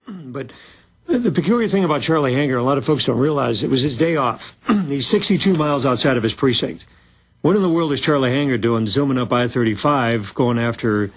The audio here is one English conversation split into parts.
But the peculiar thing about Charlie Hanger, a lot of folks don't realize, it was his day off. He's 62 miles outside of his precinct. What in the world is Charlie Hanger doing, zooming up I-35, going after...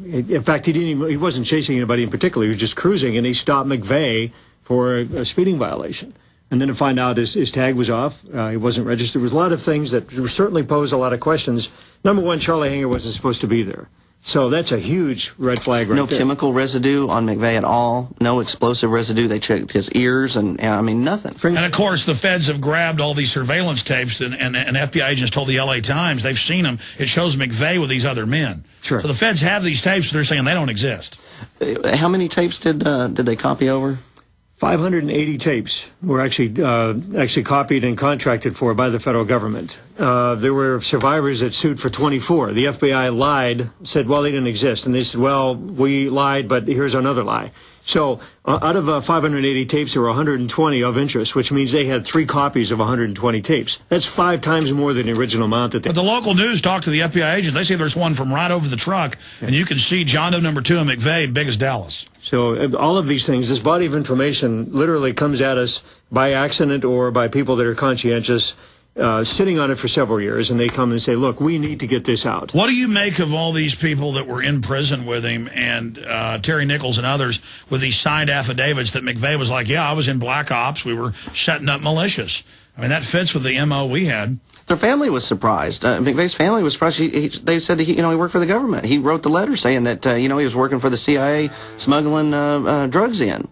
In fact, he wasn't chasing anybody in particular. He was just cruising, and he stopped McVeigh for a speeding violation. And then to find out his tag was off, he wasn't registered. There was a lot of things that certainly posed a lot of questions. Number one, Charlie Hanger wasn't supposed to be there. So that's a huge red flag right there. No chemical residue on McVeigh at all. No explosive residue. They checked his ears and I mean, nothing. And, of course, the feds have grabbed all these surveillance tapes, and FBI agents told the L.A. Times they've seen them. It shows McVeigh with these other men. Sure. So the feds have these tapes, but they're saying they don't exist. How many tapes did they copy over? 580 tapes were actually copied and contracted for by the federal government. There were survivors that sued for 24. The FBI lied, said, well, they didn't exist. And they said, well, we lied, but here's another lie. So out of 580 tapes, there were 120 of interest, which means they had 3 copies of 120 tapes. That's 5 times more than the original amount that they... But the local news talked to the FBI agents. They say there's one from right over the truck, and you can see John Doe number 2 and McVeigh, big as Dallas. So all of these things, this body of information literally comes at us by accident or by people that are conscientious, sitting on it for several years, and they come and say, look, we need to get this out. What do you make of all these people that were in prison with him and Terry Nichols and others with these signed affidavits that McVeigh was like, yeah, I was in Black Ops, we were setting up militias? I mean, that fits with the M.O. we had. Their family was surprised. McVeigh's family was surprised. They said that he worked for the government. He wrote the letter saying that, he was working for the CIA smuggling drugs in.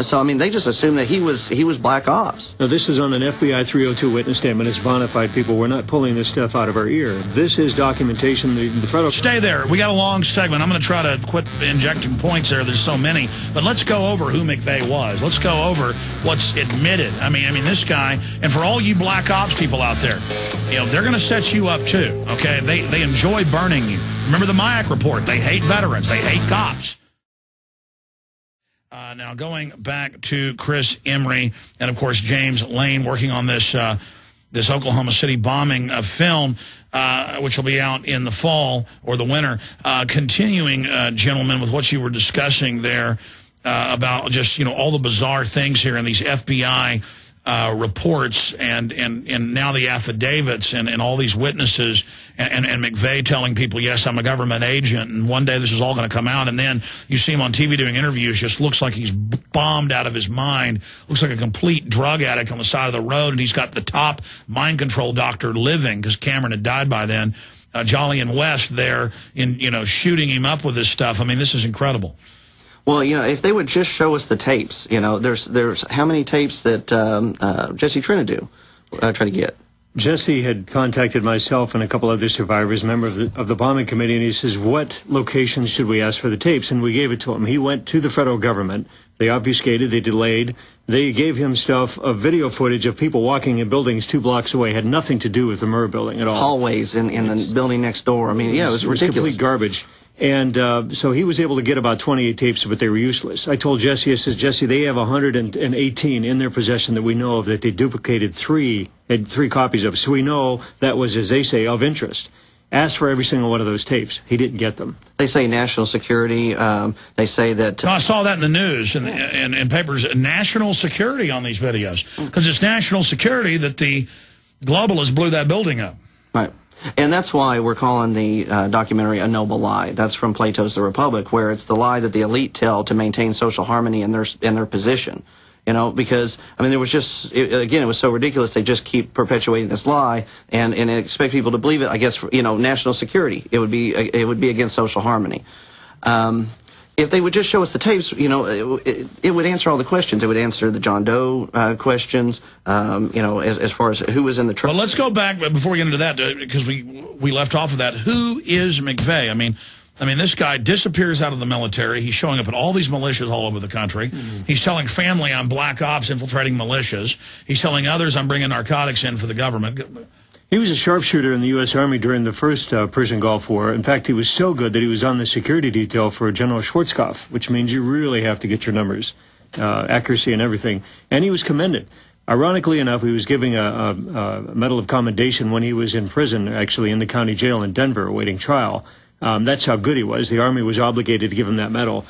So, I mean, they just assumed that he was Black Ops. Now, this is on an FBI 302 witness statement. It's bona fide, people. We're not pulling this stuff out of our ear. This is documentation. The federal... Stay there. We got a long segment. I'm going to try to quit injecting points there. There's so many. But let's go over who McVeigh was. Let's go over what's admitted. I mean, this guy, and for all you Black Ops people out there, they're going to set you up too, okay? They enjoy burning you. Remember the MIAC report. They hate veterans. They hate cops. Now, going back to Chris Emery and, of course, James Lane working on this this Oklahoma City bombing film, which will be out in the fall or the winter. Continuing, gentlemen, with what you were discussing there about just, all the bizarre things here in these FBI reports and now the affidavits and all these witnesses and McVeigh telling people, yes, I'm a government agent, and one day this is all going to come out, and then you see him on TV doing interviews, just looks like he's bombed out of his mind, looks like a complete drug addict on the side of the road, and he's got the top mind control doctor living, because Cameron had died by then, Jolly and West there in, shooting him up with this stuff. I mean, this is incredible. Well, if they would just show us the tapes, there's how many tapes that Jesse Trinidad tried to get? Jesse had contacted myself and a couple other survivors, member of the bombing committee, and he says, what locations should we ask for the tapes? And we gave it to him. He went to the federal government. They obfuscated, they delayed. They gave him stuff of video footage of people walking in buildings 2 blocks away. Had nothing to do with the Murrah building at all. Hallways in the building next door. I mean, yeah, it was ridiculous. Complete garbage. And so he was able to get about 28 tapes, but they were useless. I told Jesse, I says, Jesse, they have 118 in their possession that we know of that they duplicated had 3 copies of. So we know that was, as they say, of interest. Asked for every single one of those tapes. He didn't get them. They say national security. They say that... No, I saw that in the news and in papers, national security on these videos. Because it's national security that the globalists blew that building up. Right. And that's why we're calling the documentary A Noble Lie. That's from Plato's The Republic, where it's the lie that the elite tell to maintain social harmony in their position. Because, I mean, there was just, again, it was so ridiculous, they just keep perpetuating this lie and expect people to believe it. I guess, national security, it would be against social harmony. If they would just show us the tapes, it would answer all the questions. It would answer the John Doe questions, as far as who was in the truck. Well, let's go back before we get into that, because we left off of that. Who is McVeigh? I mean, this guy disappears out of the military. He's showing up at all these militias all over the country. He's telling family, I'm Black Ops infiltrating militias. He's telling others, I'm bringing narcotics in for the government. He was a sharpshooter in the U.S. Army during the first Persian Gulf War. In fact, he was so good that he was on the security detail for General Schwarzkopf, which means you really have to get your numbers, accuracy and everything. And he was commended. Ironically enough, he was giving a Medal of Commendation when he was in prison, actually in the county jail in Denver awaiting trial. That's how good he was. The Army was obligated to give him that medal.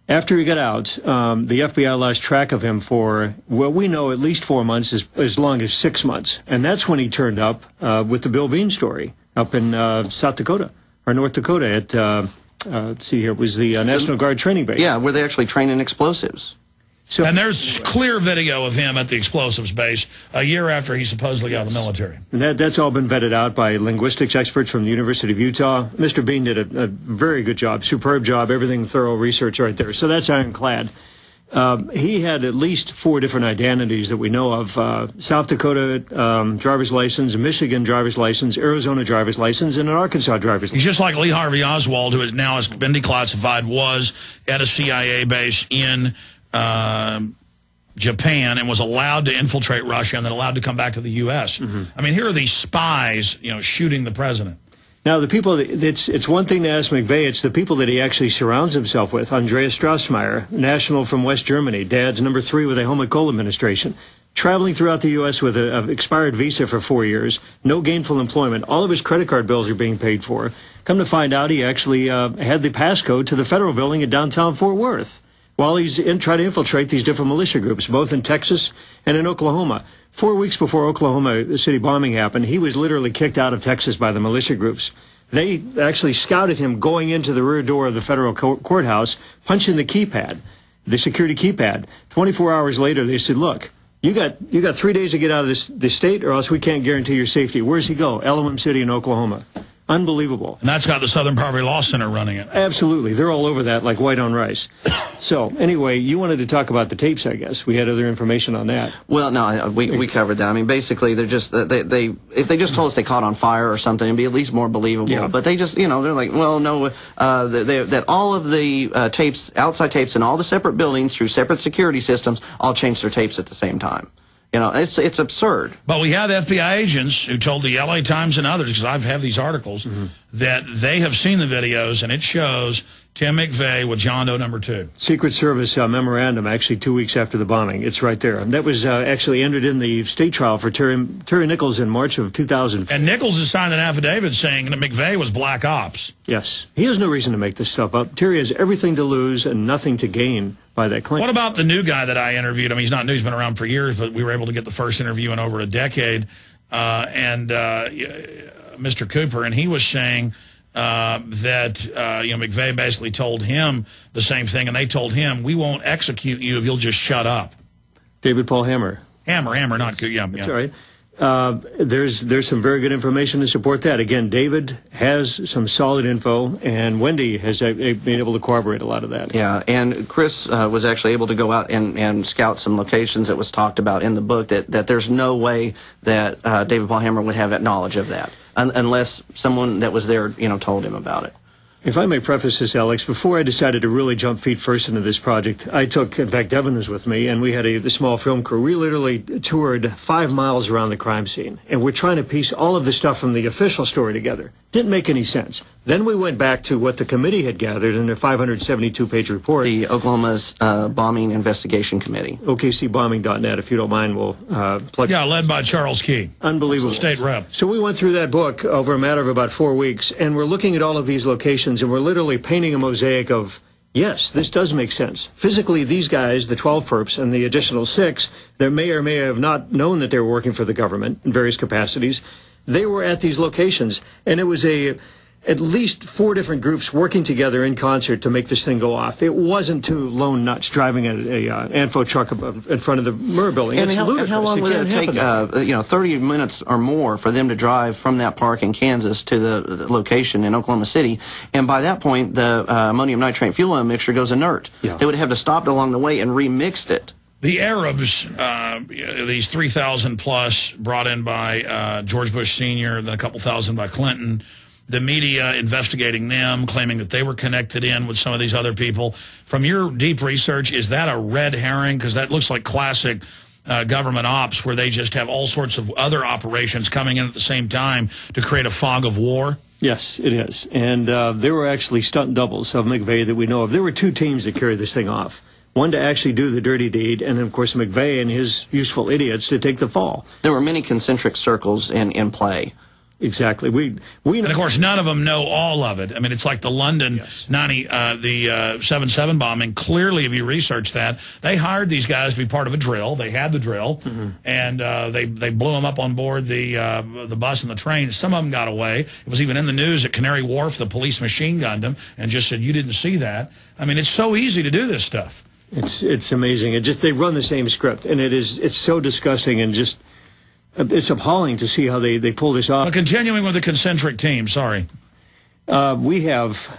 After he got out, the FBI lost track of him for, well, we know at least 4 months, as long as 6 months. And that's when he turned up with the Bill Bean story up in South Dakota, or North Dakota at, let's see here, it was the National Guard training base. Yeah, where they actually train in explosives. So, and there's clear video of him at the explosives base a year after he supposedly got out of the military. And that's all been vetted out by linguistics experts from the University of Utah. Mr. Bean did a very good job, superb job, everything thorough research right there. So that's ironclad. He had at least 4 different identities that we know of. South Dakota driver's license, Michigan driver's license, Arizona driver's license, and an Arkansas driver's license. He's just like Lee Harvey Oswald, who is now has been declassified, was at a CIA base in Japan and was allowed to infiltrate Russia and then allowed to come back to the U.S. I mean, here are these spies, shooting the president. Now, the people, it's one thing to ask McVeigh, it's the people that he actually surrounds himself with. Andreas Strassmeyer, national from West Germany, dad's number 3 with the Helmut Kohl administration, traveling throughout the U.S. with an expired visa for 4 years, no gainful employment. All of his credit card bills are being paid for. Come to find out, he actually had the passcode to the federal building in downtown Fort Worth while he's trying to infiltrate these different militia groups, both in Texas and in Oklahoma. 4 weeks before Oklahoma City bombing happened, he was literally kicked out of Texas by the militia groups. They actually scouted him going into the rear door of the federal courthouse, punching the keypad, the security keypad. 24 hours later, they said, look, you got 3 days to get out of this state, or else we can't guarantee your safety. Where's he go? LM City in Oklahoma. Unbelievable. And that's got the Southern Poverty Law Center running it. Absolutely. They're all over that like white on rice. So, anyway, you wanted to talk about the tapes, I guess. We had other information on that. Well, no, we covered that. I mean, basically, they're just, if they just told us they caught on fire or something, it'd be at least more believable. Yeah. But they just, they're like, well, no, that all of the tapes, outside tapes in all the separate buildings through separate security systems all changed their tapes at the same time. It's absurd. But we have FBI agents who told the LA Times and others, because I've had these articles, that they have seen the videos, and it shows Tim McVeigh with John Doe number 2. Secret Service memorandum, actually 2 weeks after the bombing. It's right there. And that was actually entered in the state trial for Terry Nichols in March of 2000. And Nichols has signed an affidavit saying that McVeigh was black ops. Yes. He has no reason to make this stuff up. Terry has everything to lose and nothing to gain by that claim. What about the new guy that I interviewed? I mean, he's not new. He's been around for years, but we were able to get the first interview in over a decade. Mr. Cooper, and he was saying that McVeigh basically told him the same thing, and they told him, we won't execute you if you'll just shut up. David Paul Hammer. Hammer, not Cooper. Yeah, that's all right. There's some very good information to support that. Again, David has some solid info, and Wendy has been able to corroborate a lot of that. Yeah, and Chris was actually able to go out and scout some locations that was talked about in the book that there's no way that David Paul Hammer would have knowledge of that unless someone that was there, told him about it. If I may preface this, Alex, before I decided to really jump feet first into this project, I took, in fact, Devin was with me, and we had a small film crew. We literally toured 5 miles around the crime scene, and we're trying to piece all of the stuff from the official story together. Didn't make any sense. Then we went back to what the committee had gathered in their 572-page report. The Oklahoma's Bombing Investigation Committee. OKCbombing.net, if you don't mind, we'll plug. Yeah, led by Charles Key. Unbelievable. State rep. So we went through that book over a matter of about 4 weeks, and we're looking at all of these locations, and we're literally painting a mosaic of, yes, this does make sense. Physically, these guys, the 12 perps and the additional 6, that may or may have not known that they were working for the government in various capacities, they were at these locations, and it was at least 4 different groups working together in concert to make this thing go off. It wasn't 2 lone nuts driving a Anfo truck in front of the Murrah building. And how long would it take, 30 minutes or more for them to drive from that park in Kansas to the location in Oklahoma City? And by that point, the ammonium nitrate fuel oil mixture goes inert. Yeah. They would have to stop along the way and remixed it. The Arabs, these 3,000 plus brought in by George Bush Sr., then a couple thousand by Clinton, the media investigating them, claiming that they were connected in with some of these other people. From your deep research, is that a red herring? Because that looks like classic government ops where they just have all sorts of other operations coming in at the same time to create a fog of war. Yes, it is. And there were actually stunt doubles of McVeigh that we know of. There were 2 teams that carried this thing off. One to actually do the dirty deed, and then, of course, McVeigh and his useful idiots to take the fall. There were many concentric circles in play. Exactly. We and of course, none of them know all of it. I mean, it's like the London the 7/7 bombing. Clearly, if you research that, they hired these guys to be part of a drill. They had the drill, and they blew them up on board the bus and the train. Some of them got away. It was even in the news at Canary Wharf. The police machine gunned them and just said, "You didn't see that." I mean, it's so easy to do this stuff. It's amazing. They run the same script, and it's so disgusting and just. It's appalling to see how they pull this off. But continuing with the concentric team, sorry. We have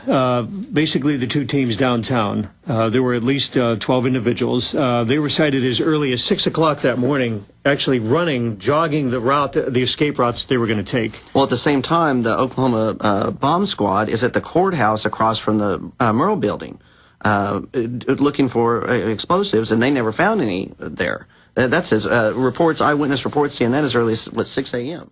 basically the two teams downtown. There were at least 12 individuals. They were sighted as early as 6 o'clock that morning, actually jogging the route, the escape routes they were going to take. Well, at the same time, the Oklahoma bomb squad is at the courthouse across from the Murrow building, looking for explosives, and they never found any there. That's his reports, eyewitness reports, saying that as early as, 6 a.m.